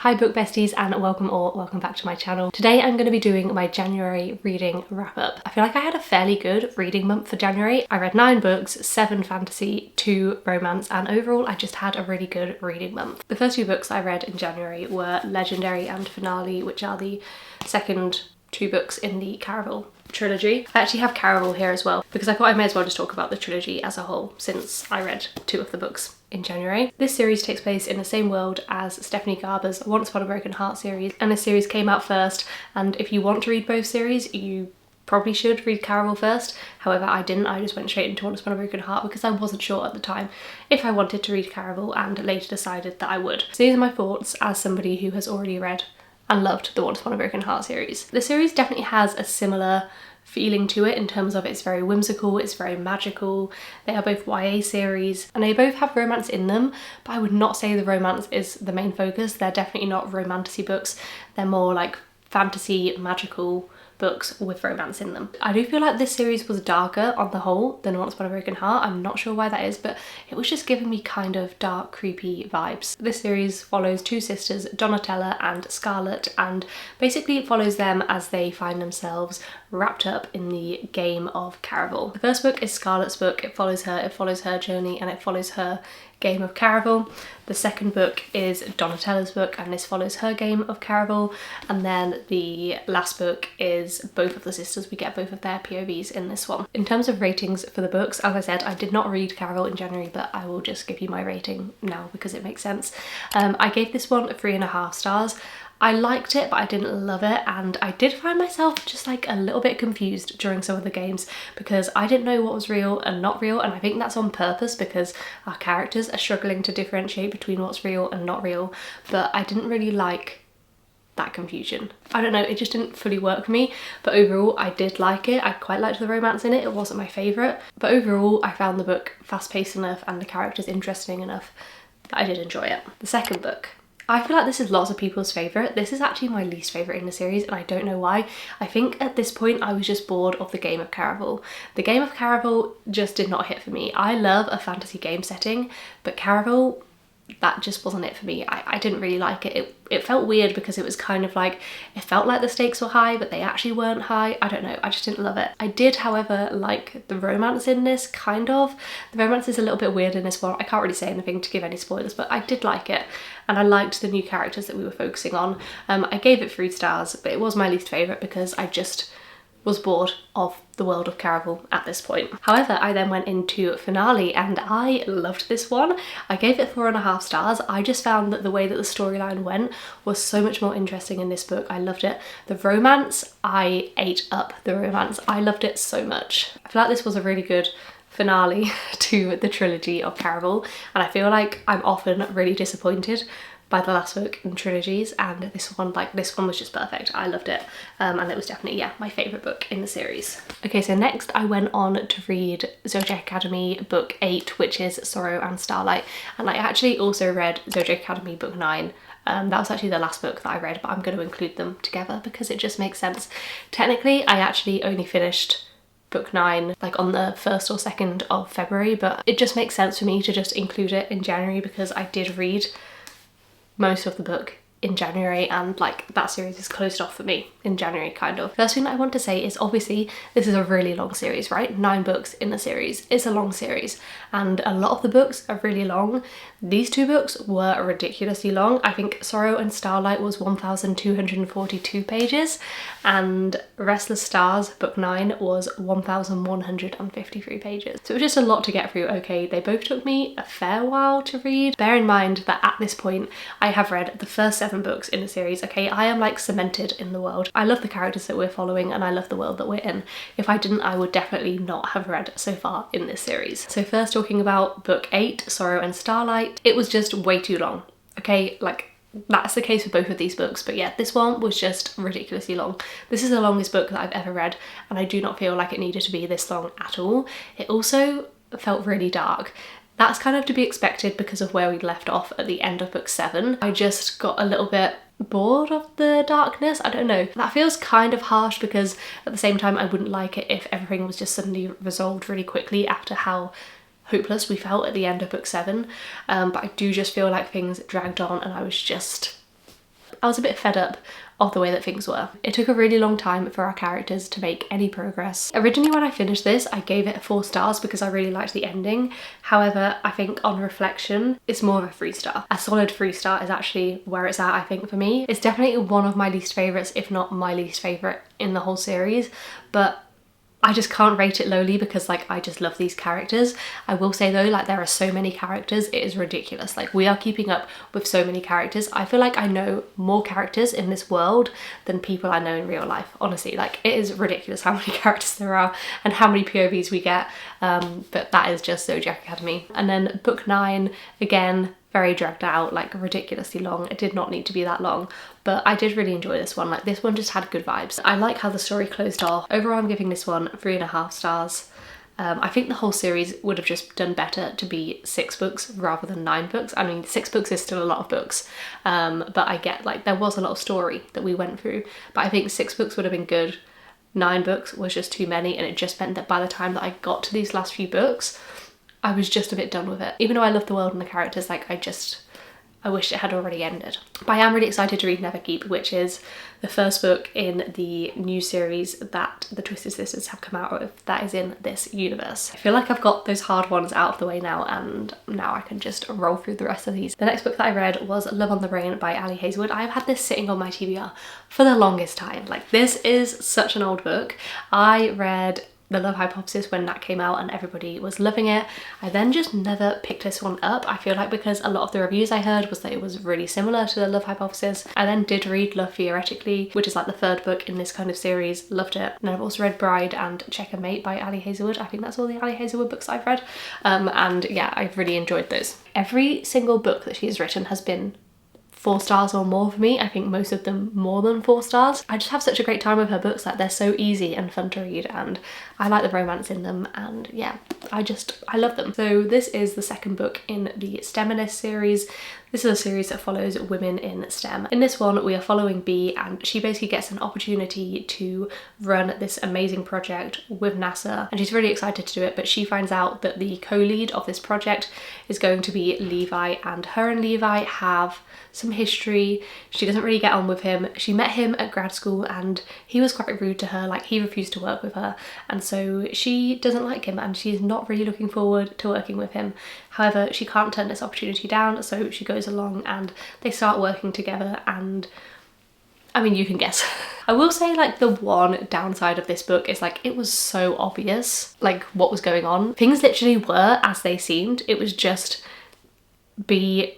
Hi book besties and welcome back to my channel. Today I'm going to be doing my January reading wrap up. I feel like I had a fairly good reading month for January. I read 9 books, 7 fantasy, 2 romance, and overall I just had a really good reading month. The first 2 books I read in January were Legendary and Finale, which are the second 2 books in the Caraval trilogy. I actually have Caraval here as well because I thought I may as well just talk about the trilogy as a whole since I read 2 of the books in January. This series takes place in the same world as Stephanie Garber's Once Upon a Broken Heart series, and this series came out first, and if you want to read both series you probably should read Caraval first. However, I didn't. I just went straight into Once Upon a Broken Heart because I wasn't sure at the time if I wanted to read Caraval, and later decided that I would. So these are my thoughts as somebody who has already read and loved the Once Upon a Broken Heart series. The series definitely has a similar feeling to it in terms of it's very whimsical, it's very magical. They are both YA series and they both have romance in them, but I would not say the romance is the main focus. They're definitely not romantasy books. They're more like fantasy, magical books with romance in them. I do feel like this series was darker on the whole than Once Upon a Broken Heart. I'm not sure why that is, but it was just giving me kind of dark, creepy vibes. This series follows 2 sisters, Donatella and Scarlett, and basically it follows them as they find themselves wrapped up in the game of Caraval. The first book is Scarlett's book. It follows her journey, and it follows her game of Caraval. The second book is Donatella's book, and this follows her game of Caraval. And then the last book is both of the sisters. We get both of their POVs in this one. In terms of ratings for the books, as I said, I did not read Caraval in January, but I will just give you my rating now because it makes sense. I gave this one 3.5 stars. I liked it, but I didn't love it, and I did find myself just like a little bit confused during some of the games because I didn't know what was real and not real, and I think that's on purpose because our characters are struggling to differentiate between what's real and not real, but I didn't really like that confusion. I don't know, it just didn't fully work for me, but overall I did like it. I quite liked the romance in it. It wasn't my favourite, but overall I found the book fast-paced enough and the characters interesting enough that I did enjoy it. The second book, I feel like this is lots of people's favourite. This is actually my least favourite in the series, and I don't know why. I think at this point I was just bored of the game of Caraval. The game of Caraval just did not hit for me. I love a fantasy game setting, but Caraval, that just wasn't it for me. I didn't really like it. It felt weird because it was kind of like, it felt like the stakes were high, but they actually weren't high. I don't know, I just didn't love it. I did, however, like the romance in this, kind of. The romance is a little bit weird in this one. I can't really say anything to give any spoilers, but I did like it. And I liked the new characters that we were focusing on. I gave it 3 stars, but it was my least favourite because I just was bored of the world of Caraval at this point. However, I then went into Finale and I loved this one. I gave it 4.5 stars. I just found that the way that the storyline went was so much more interesting in this book. I loved it. The romance, I ate up the romance. I loved it so much. I feel like this was a really good finale to the trilogy of Caraval, and I feel like I'm often really disappointed by the last book in trilogies, and this one was just perfect. I loved it, and it was definitely, yeah, my favourite book in the series. Okay, so next I went on to read Zodiac Academy book 8, which is Sorrow and Starlight, and I actually also read Zodiac Academy book 9. That was actually the last book that I read, but I'm going to include them together because it just makes sense. Technically, I actually only finished book 9 like on the 1st or 2nd of February, but it just makes sense for me to just include it in January because I did read most of the book in January, and like that series is closed off for me in January, kind of. First thing that I want to say is obviously this is a really long series, right? 9 books in the series. It's a long series and a lot of the books are really long. These 2 books were ridiculously long. I think Sorrow and Starlight was 1,242 pages and Restless Stars book 9 was 1,153 pages. So it was just a lot to get through. Okay, they both took me a fair while to read. Bear in mind that at this point I have read the first 7 books in the series. Okay, I am like cemented in the world. I love the characters that we're following and I love the world that we're in. If I didn't, I would definitely not have read so far in this series. So first talking about book 8, Sorrow and Starlight, it was just way too long. Okay, like that's the case for both of these books, but yeah, this one was just ridiculously long. This is the longest book that I've ever read, and I do not feel like it needed to be this long at all. It also felt really dark. That's kind of to be expected because of where we left off at the end of book 7. I just got a little bit bored of the darkness. I don't know. That feels kind of harsh because at the same time I wouldn't like it if everything was just suddenly resolved really quickly after how hopeless we felt at the end of book 7. But I do just feel like things dragged on and I was just I was a bit fed up of the way that things were. It took a really long time for our characters to make any progress. Originally when I finished this, I gave it 4 stars because I really liked the ending. However, I think on reflection, it's more of a 3 star. A solid 3 star is actually where it's at, I think, for me. It's definitely one of my least favourites, if not my least favourite in the whole series, but I just can't rate it lowly because like I just love these characters. I will say though, like there are so many characters, it is ridiculous. Like we are keeping up with so many characters. I feel like I know more characters in this world than people I know in real life. Honestly, like it is ridiculous how many characters there are and how many POVs we get. But that is just Zodiac Academy. And then book 9, again, very dragged out, like ridiculously long. It did not need to be that long, but I did really enjoy this one. Like this one just had good vibes. I like how the story closed off. Overall, I'm giving this one 3.5 stars. I think the whole series would have just done better to be 6 books rather than 9 books. I mean, 6 books is still a lot of books, but I get like there was a lot of story that we went through, but I think 6 books would have been good. 9 books was just too many, and it just meant that by the time that I got to these last few books, I was just a bit done with it. Even though I love the world and the characters, like I wish it had already ended. But I am really excited to read Neverkeep, which is the first book in the new series that the Twisted Sisters have come out with that is in this universe. I feel like I've got those hard ones out of the way now, and now I can just roll through the rest of these. The next book that I read was Love on the Brain by Ali Hazelwood. I've had this sitting on my TBR for the longest time. Like this is such an old book. I read The Love Hypothesis when that came out and everybody was loving it. I then just never picked this one up. I feel like because a lot of the reviews I heard was that it was really similar to The Love Hypothesis. I then did read Love Theoretically, which is like the 3rd book in this kind of series. Loved it. And I've also read Bride and Checkmate by Ali Hazelwood. I think that's all the Ali Hazelwood books I've read. And yeah, I've really enjoyed those. Every single book that she's written has been 4 stars or more for me. I think most of them more than 4 stars. I just have such a great time with her books. Like they're so easy and fun to read, and I like the romance in them, and yeah, I love them. So this is the 2nd book in the STEMinist series. This is a series that follows women in STEM. In this one, we are following Bee, and she basically gets an opportunity to run this amazing project with NASA, and she's really excited to do it, but she finds out that the co-lead of this project is going to be Levi, and her and Levi have some history. She doesn't really get on with him. She met him at grad school and he was quite rude to her, like he refused to work with her, and so she doesn't like him and she's not really looking forward to working with him. However, she can't turn this opportunity down, so she goes along and they start working together, and I mean, you can guess. I will say like the one downside of this book is like it was so obvious like what was going on. Things literally were as they seemed. It was just Bee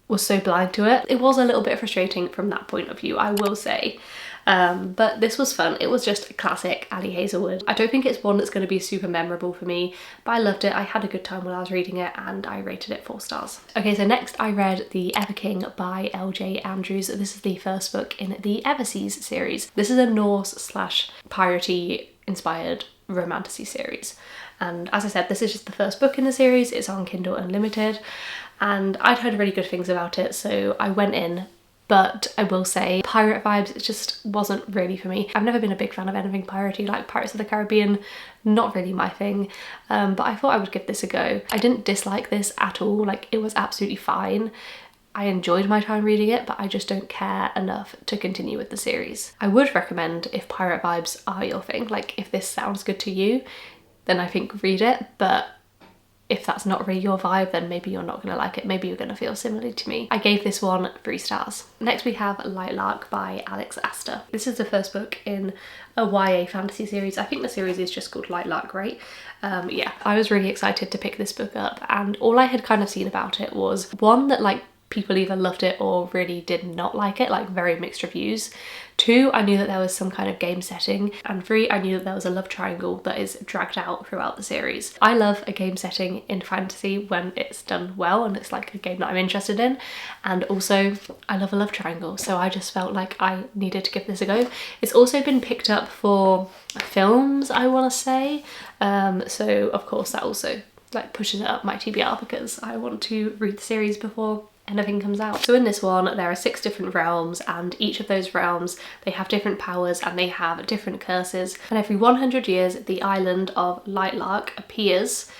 was so blind to it. It was a little bit frustrating from that point of view, I will say. But this was fun. It was just a classic Ali Hazelwood. I don't think it's one that's going to be super memorable for me, but I loved it. I had a good time when I was reading it and I rated it 4 stars. Okay, so next I read The Ever King by LJ Andrews. This is the 1st book in the Everseas series. This is a Norse/piratey inspired romantasy series. And as I said, this is just the 1st book in the series. It's on Kindle Unlimited and I'd heard really good things about it, so I went in. But I will say, pirate vibes, it just wasn't really for me. I've never been a big fan of anything piratey, like Pirates of the Caribbean, not really my thing. But I thought I would give this a go. I didn't dislike this at all, like it was absolutely fine. I enjoyed my time reading it, but I just don't care enough to continue with the series. I would recommend if pirate vibes are your thing, like if this sounds good to you, then I think read it, but if that's not really your vibe, then maybe you're not gonna like it. Maybe you're gonna feel similarly to me. I gave this one 3 stars. Next we have Lightlark by Alex Astor. This is the 1st book in a YA fantasy series. I think the series is just called Lightlark, right? Yeah, I was really excited to pick this book up, and all I had kind of seen about it was one, that like people either loved it or really did not like it, like very mixed reviews. 2, I knew that there was some kind of game setting, and 3, I knew that there was a love triangle that is dragged out throughout the series. I love a game setting in fantasy when it's done well and it's like a game that I'm interested in, and also I love a love triangle, so I just felt like I needed to give this a go. It's also been picked up for films, I want to say, so of course that also like pushes it up my TBR because I want to read the series before anything comes out. So in this one there are 6 different realms, and each of those realms, they have different powers and they have different curses, and every 100 years the island of Lightlark appears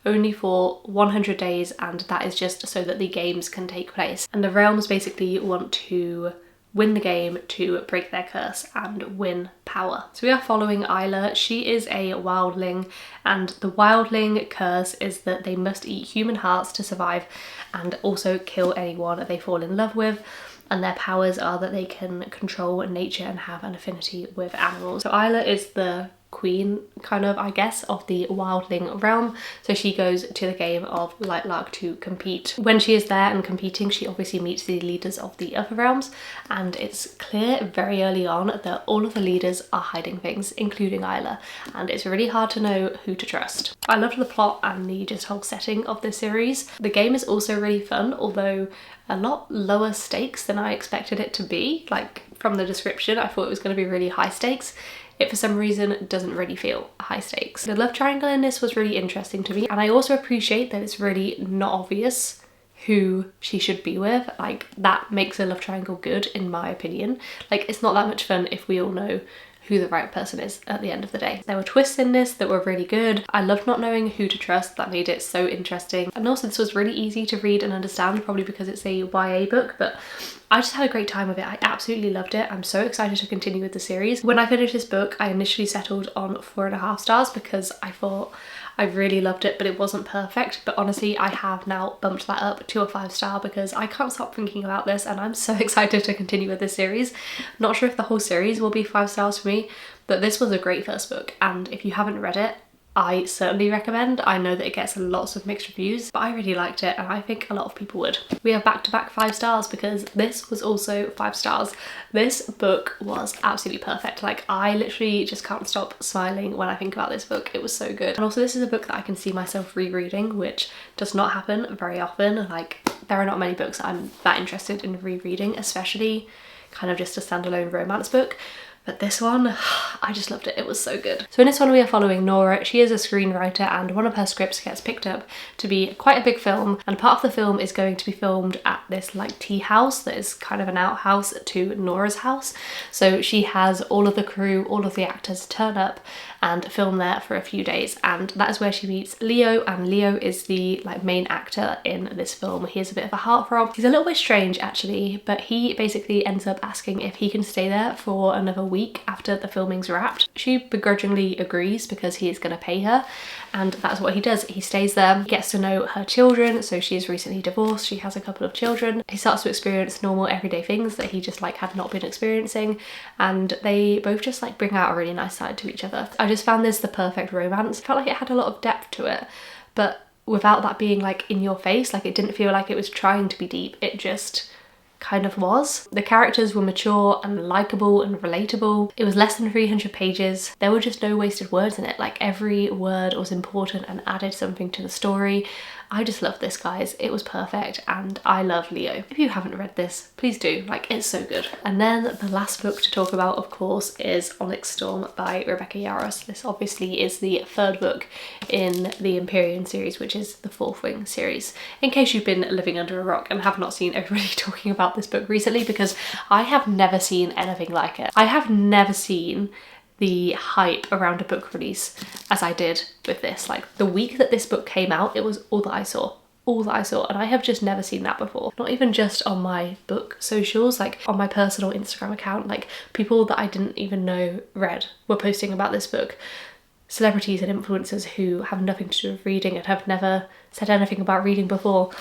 only for 100 days, and that is just so that the games can take place. And the realms basically want to win the game to break their curse and win power. So we are following Isla. She is a wildling, and the wildling curse is that they must eat human hearts to survive and also kill anyone they fall in love with. And their powers are that they can control nature and have an affinity with animals. So Isla is the queen, kind of, I guess, of the wildling realm. So she goes to the game of Lightlark to compete. When she is there and competing, she obviously meets the leaders of the other realms, and it's clear very early on that all of the leaders are hiding things, including Isla, and it's really hard to know who to trust. I loved the plot and the just whole setting of this series. The game is also really fun, although a lot lower stakes than I expected it to be. Like, from the description, I thought it was going to be really high stakes. It, for some reason, doesn't really feel high stakes. The love triangle in this was really interesting to me, and I also appreciate that it's really not obvious who she should be with. Like, that makes a love triangle good, in my opinion. Like, it's not that much fun if we all know who the right person is at the end of the day. There were twists in this that were really good. I loved not knowing who to trust. That made it so interesting. And also this was really easy to read and understand, probably because it's a YA book, but I just had a great time with it. I absolutely loved it. I'm so excited to continue with the series. When I finished this book, I initially settled on 4.5 stars because I thought I really loved it, but it wasn't perfect. But honestly, I have now bumped that up to a 5-star because I can't stop thinking about this, and I'm so excited to continue with this series. Not sure if the whole series will be 5 stars for me, but this was a great first book, and if you haven't read it, I certainly recommend. I know that it gets lots of mixed reviews, but I really liked it, and I think a lot of people would. We have back-to-back 5 stars because this was also 5 stars. This book was absolutely perfect. Like, I literally just can't stop smiling when I think about this book. It was so good. And also this is a book that I can see myself rereading, which does not happen very often. Like, there are not many books that I'm that interested in rereading, especially kind of just a standalone romance book. But this one, I just loved it. It was so good. So in this one we are following Nora. She is a screenwriter, and one of her scripts gets picked up to be quite a big film, and part of the film is going to be filmed at this like tea house that is kind of an outhouse to Nora's house. So she has all of the crew, all of the actors turn up and film there for a few days, and that is where she meets Leo, and Leo is the like main actor in this film. He is a bit of a heartthrob. He's a little bit strange actually, but he basically ends up asking if he can stay there for another week after the filming's wrapped. She begrudgingly agrees because he is going to pay her, and that's what he does. He stays there, gets to know her children. So she is recently divorced, she has a couple of children. He starts to experience normal everyday things that he just like had not been experiencing, and they both just like bring out a really nice side to each other. I just found this the perfect romance. It felt like it had a lot of depth to it, but without that being like in your face. Like, it didn't feel like it was trying to be deep, it just kind of was. The characters were mature and likable and relatable. It was less than 300 pages. There were just no wasted words in it. Like, every word was important and added something to the story. I just love this, guys. It was perfect, and I love Leo. If you haven't read this, please do. Like, it's so good. And then the last book to talk about, of course, is Onyx Storm by Rebecca Yarros. This obviously is the 3rd book in the Empyrean series, which is the 4th Wing series. In case you've been living under a rock and have not seen everybody talking about this book recently, because I have never seen anything like it. I have never seen the hype around a book release as I did with this. Like, the week that this book came out, it was all that I saw. All that I saw, and I have just never seen that before. Not even just on my book socials, like on my personal Instagram account, like people that I didn't even know read were posting about this book. Celebrities and influencers who have nothing to do with reading and have never said anything about reading before,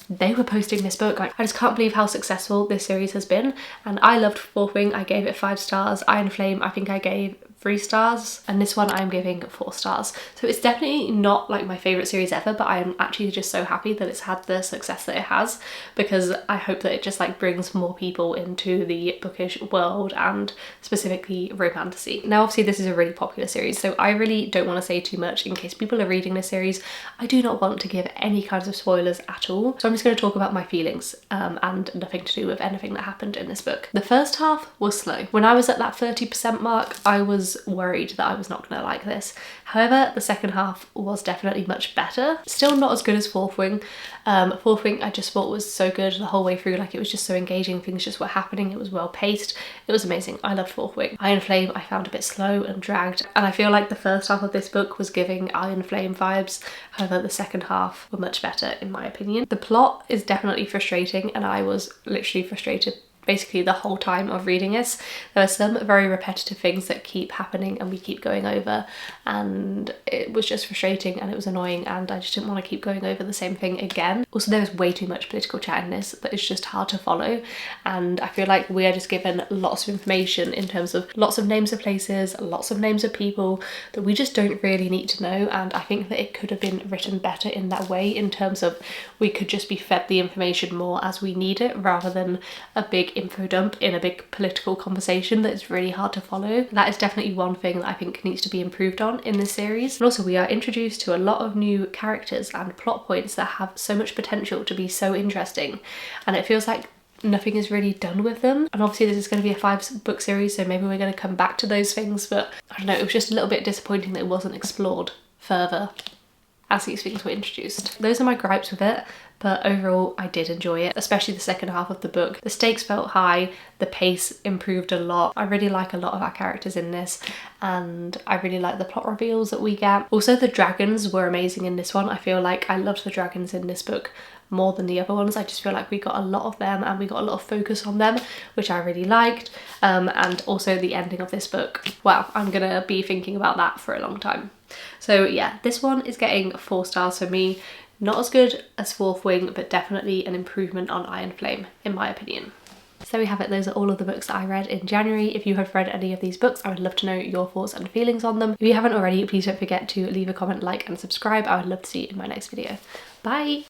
they were posting this book. Like, I just can't believe how successful this series has been, and I loved 4th Wing. I gave it 5 stars. Iron Flame, I think I gave 3 stars, and this one I'm giving 4 stars. So it's definitely not like my favourite series ever, but I'm actually just so happy that it's had the success that it has, because I hope that it just like brings more people into the bookish world, and specifically romantasy. Now obviously this is a really popular series, so I really don't want to say too much in case people are reading this series. I do not want to give any kinds of spoilers at all, so I'm just going to talk about my feelings and nothing to do with anything that happened in this book. The first half was slow. When I was at that 30% mark, I was worried that I was not going to like this. However, the second half was definitely much better. Still not as good as 4th Wing. 4th Wing I just thought was so good the whole way through. Like, it was just so engaging, things just were happening, it was well paced, it was amazing. I loved 4th Wing. Iron Flame I found a bit slow and dragged, and I feel like the first half of this book was giving Iron Flame vibes. However, the second half were much better in my opinion. The plot is definitely frustrating, and I was literally frustrated basically the whole time of reading this. There are some very repetitive things that keep happening and we keep going over, and it was just frustrating and it was annoying, and I just didn't want to keep going over the same thing again. Also, there was way too much political chat in this that is just hard to follow, and I feel like we are just given lots of information in terms of lots of names of places, lots of names of people that we just don't really need to know, and I think that it could have been written better in that way, in terms of we could just be fed the information more as we need it, rather than a big info dump in a big political conversation that is really hard to follow. That is definitely one thing that I think needs to be improved on in this series. And also, we are introduced to a lot of new characters and plot points that have so much potential to be so interesting, and it feels like nothing is really done with them. And obviously this is going to be a 5-book series, so maybe we're going to come back to those things, but I don't know, it was just a little bit disappointing that it wasn't explored further as these things were introduced. Those are my gripes with it, but overall I did enjoy it, especially the second half of the book. The stakes felt high, the pace improved a lot. I really like a lot of our characters in this, and I really like the plot reveals that we get. Also, the dragons were amazing in this one. I feel like I loved the dragons in this book more than the other ones. I just feel like we got a lot of them and we got a lot of focus on them, which I really liked. And also the ending of this book, wow, I'm gonna be thinking about that for a long time. So yeah, this one is getting 4 stars for me. Not as good as Fourth Wing, but definitely an improvement on Iron Flame in my opinion. So we have it, those are all of the books that I read in January. If you have read any of these books, I would love to know your thoughts and feelings on them. If you haven't already, please don't forget to leave a comment, like and subscribe. I would love to see you in my next video. Bye!